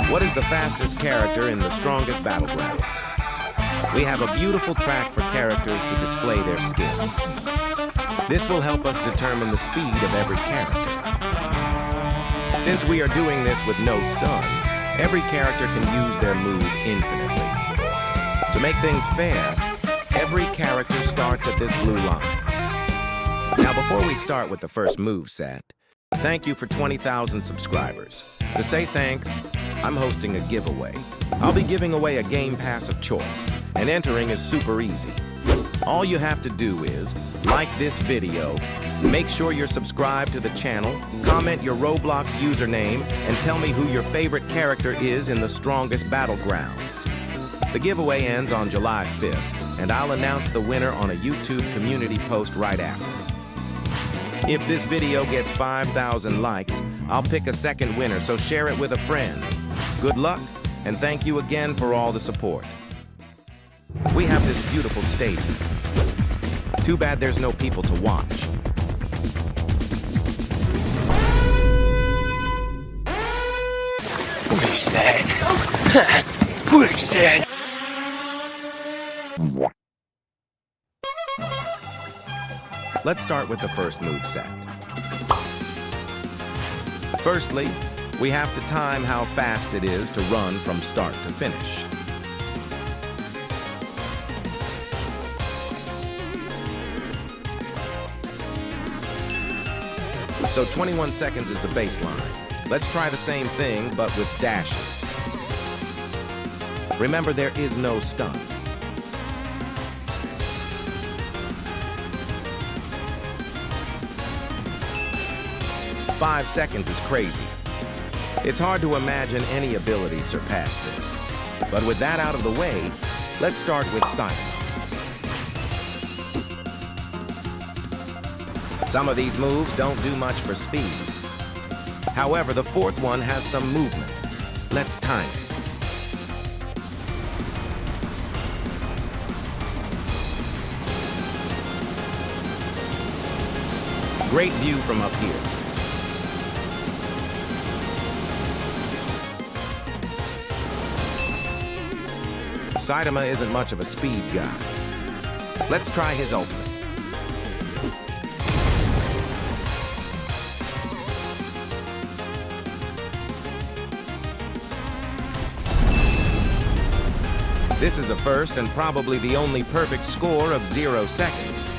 What is the fastest character in the Strongest Battlegrounds? We have a beautiful track for characters to display their skills. This will help us determine the speed of every character. Since we are doing this with no stun, every character can use their move infinitely. To make things fair, every character starts at this blue line. Now, before we start with the first move set, thank you for 20,000 subscribers. To say thanks, I'm hosting a giveaway. I'll be giving away a Gamepass of choice, and entering is super easy. All you have to do is like this video, make sure you're subscribed to the channel, comment your Roblox username, and tell me who your favorite character is in the Strongest Battlegrounds. The giveaway ends on July 5th, and I'll announce the winner on a YouTube community post right after. If this video gets 5,000 likes, I'll pick a second winner, so share it with a friend. Good luck, and thank you again for all the support. We have this beautiful stadium. Too bad there's no people to watch. What is that? What is that? Let's start with the first move set. Firstly, we have to time how fast it is to run from start to finish. So 21 seconds is the baseline. Let's try the same thing, but with dashes. Remember, there is no stun. Five seconds is crazy. It's hard to imagine any ability surpass this. But with that out of the way, let's start with Saitama. Some of these moves don't do much for speed. However, the fourth one has some movement. Let's time it. Great view from up here. Saitama isn't much of a speed guy. Let's try his ultimate. This is a first and probably the only perfect score of 0 seconds.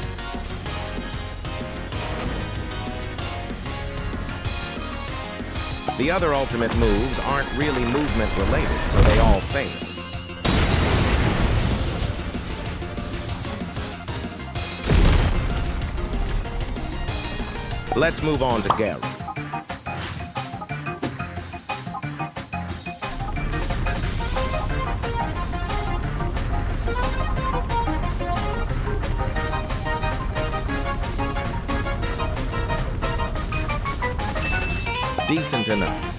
The other ultimate moves aren't really movement related, so they all fail. Let's move on to Garou. Decent enough.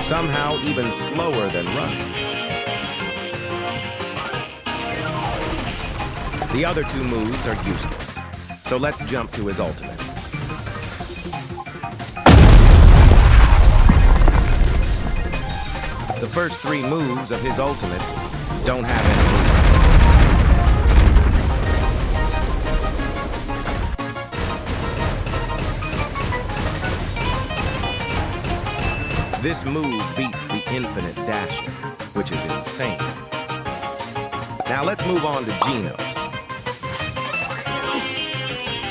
Somehow even slower than running. The other two moves are useless, so let's jump to his ultimate. The first three moves of his ultimate don't have any movement. This move beats the infinite dashing, which is insane. Now let's move on to Genos.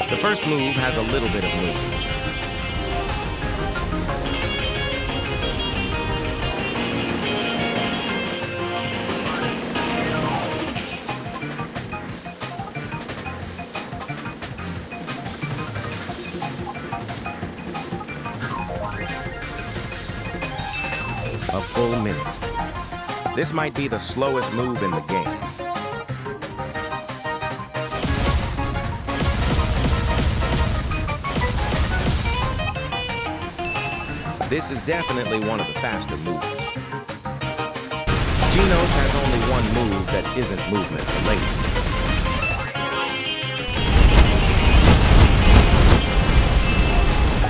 The first move has a little bit of movement. A full minute. This might be the slowest move in the game. This is definitely one of the faster moves. Genos has only one move that isn't movement related.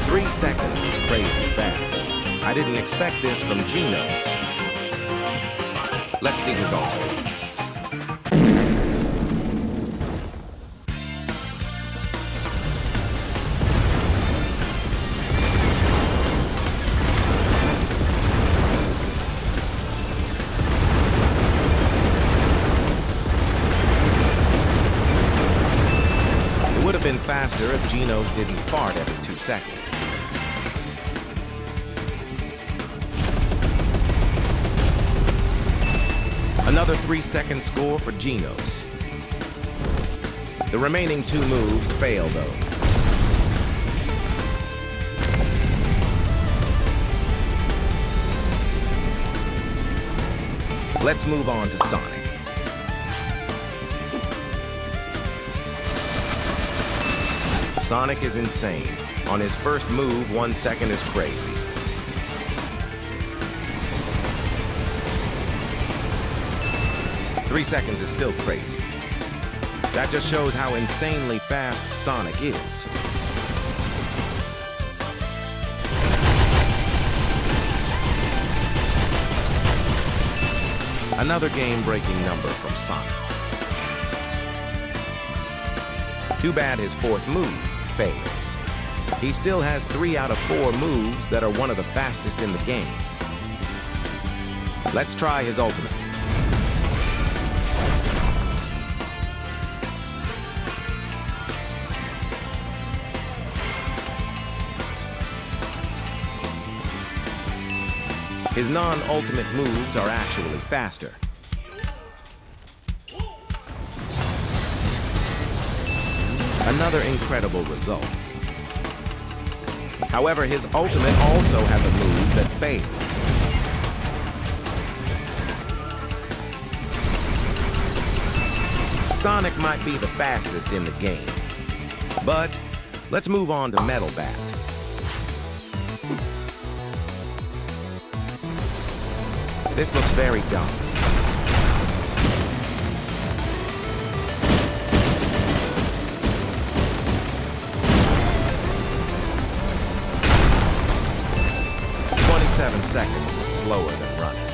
Three seconds is crazy fast. I didn't expect this from Genos. Let's see his ultimate. It would have been faster if Genos didn't fart every 2 seconds. Another 3-second score for Genos. The remaining 2 moves fail, though. Let's move on to Sonic. Sonic is insane. On his first move, 1 second is crazy. Three seconds is still crazy. That just shows how insanely fast Sonic is. Another game-breaking number from Sonic. Too bad his 4th move fails. He still has 3 out of 4 moves that are one of the fastest in the game. Let's try his ultimate. His non-ultimate moves are actually faster. Another incredible result. However, his ultimate also has a move that fails. Sonic might be the fastest in the game. But let's move on to Metal Bat. This looks very dumb. "27 seconds is slower than running."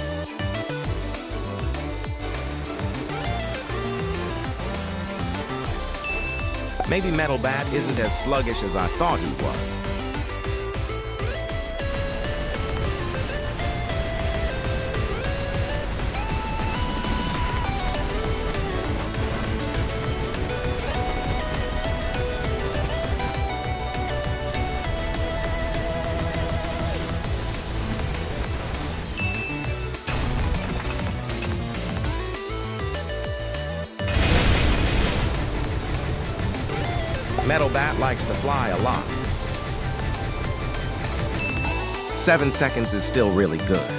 Maybe Metal Bat isn't as sluggish as I thought he was. Metal Bat likes to fly a lot. 7 seconds is still really good.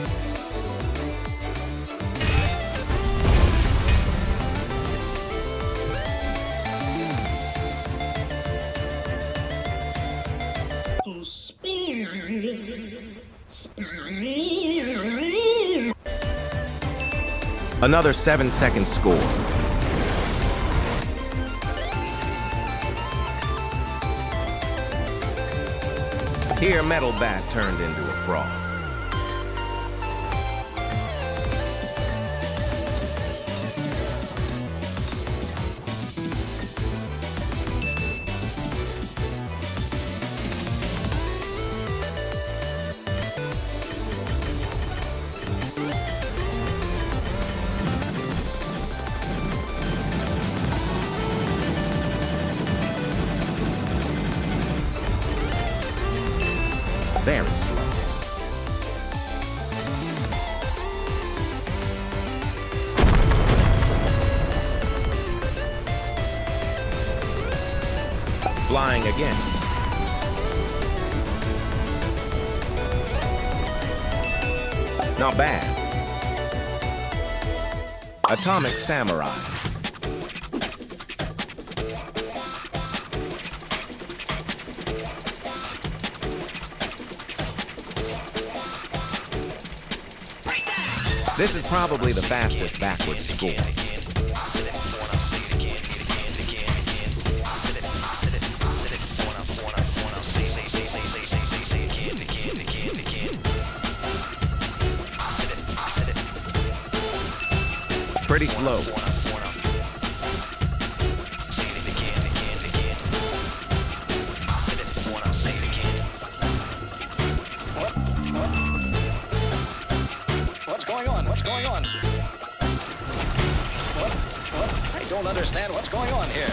Another 7-second score. Here, Metal Bat turned into a frog. Very slow. Flying again. Not bad. Atomic Samurai. This is probably the fastest backward score. Pretty slow. What's going on? What's going on? What? I don't understand what's going on here.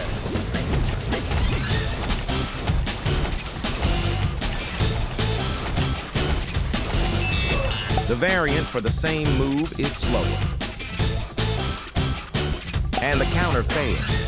The variant for the same move is slower. And the counter fails.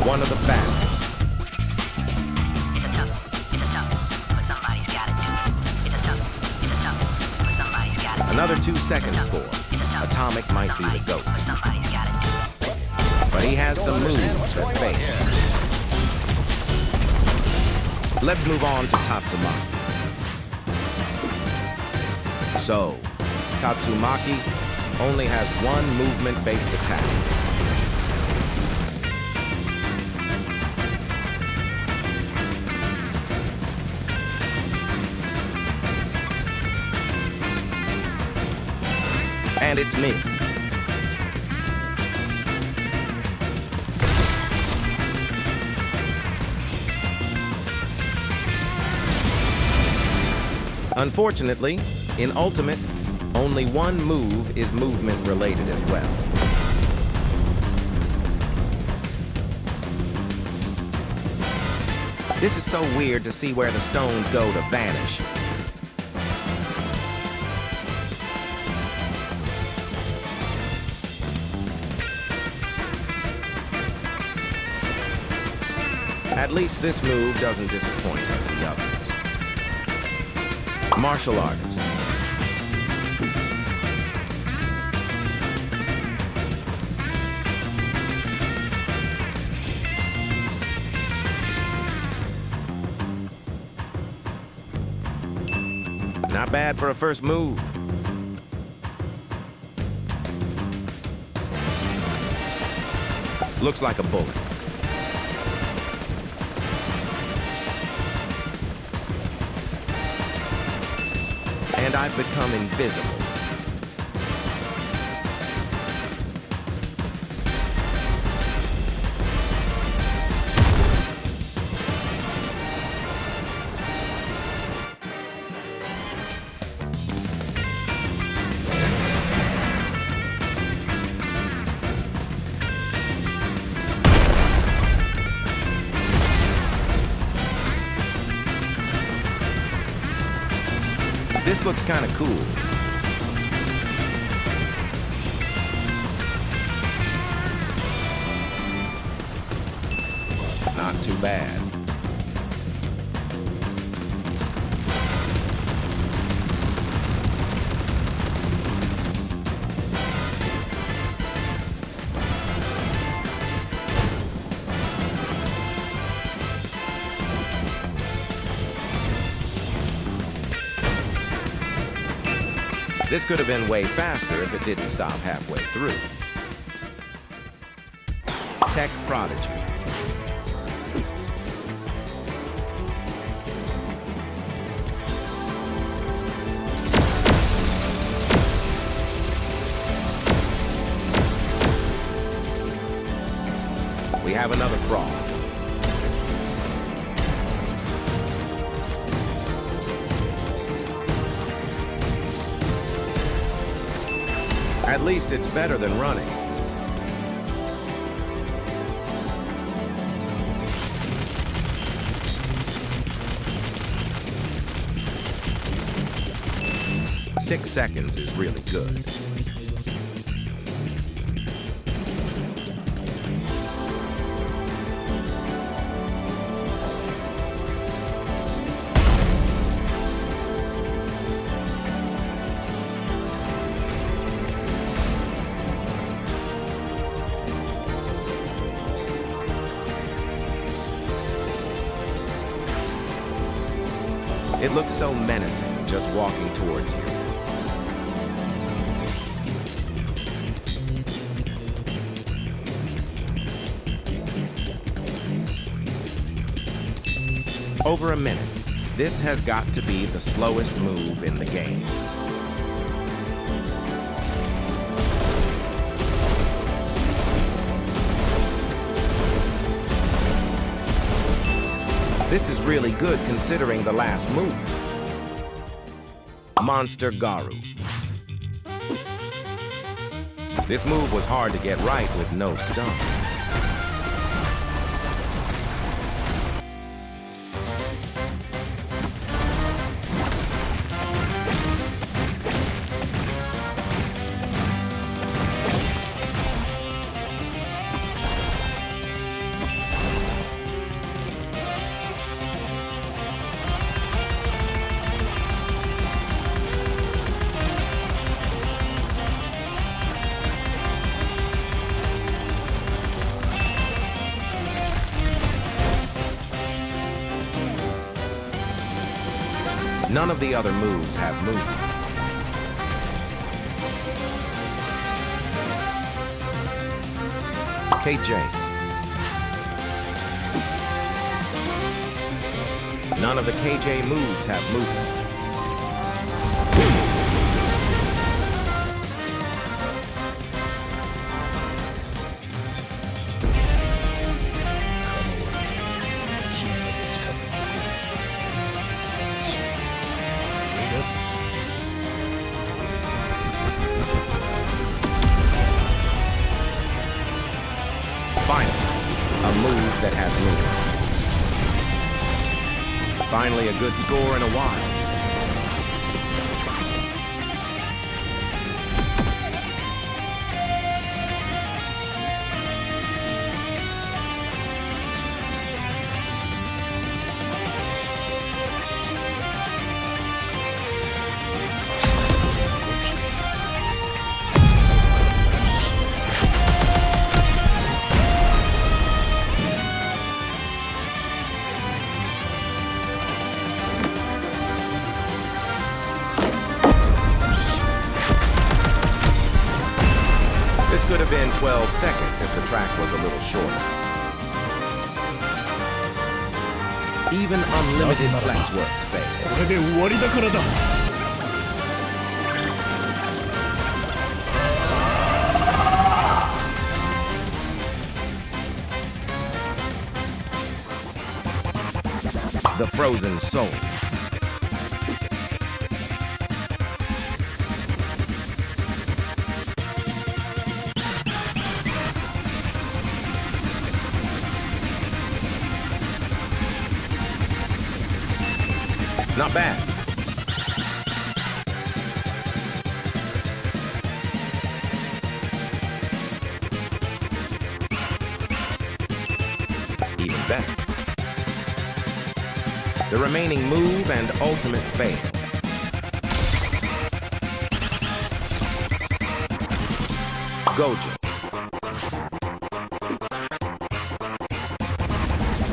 One of the fastest. Another 2-second score. Atomic might be the GOAT. But he has some moves that fail. Let's move on to Tatsumaki. So, Tatsumaki only has one movement-based attack. And it's me. Unfortunately, in Ultimate, only one move is movement related as well. This is so weird to see where the stones go to vanish. At least this move doesn't disappoint as the others. Martial artist. Not bad for a first move. Looks like a bullet. And I've become invisible. This looks kind of cool. Not too bad. This could have been way faster if it didn't stop halfway through. Tech Prodigy. We have another fraud. At least it's better than running. Six seconds is really good. It looks so menacing just walking towards you. Over a minute. This has got to be the slowest move in the game. This is really good considering the last move. Monster Garou. This move was hard to get right with no stun. None of the other moves have movement. KJ. None of the KJ moves have movement. Finally, a move that has movement. Finally, a good score in a while. This could have been 12 seconds if the track was a little shorter. Even unlimited flexworks fail. これで終わりだからだ。The Frozen Soul. Not bad. Even better. The remaining move and ultimate fail. Gojo.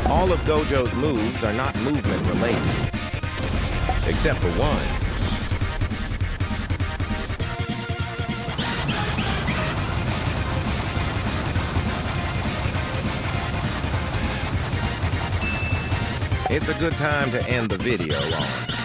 All of Gojo's moves are not movement related. Except for one. It's a good time to end the video on.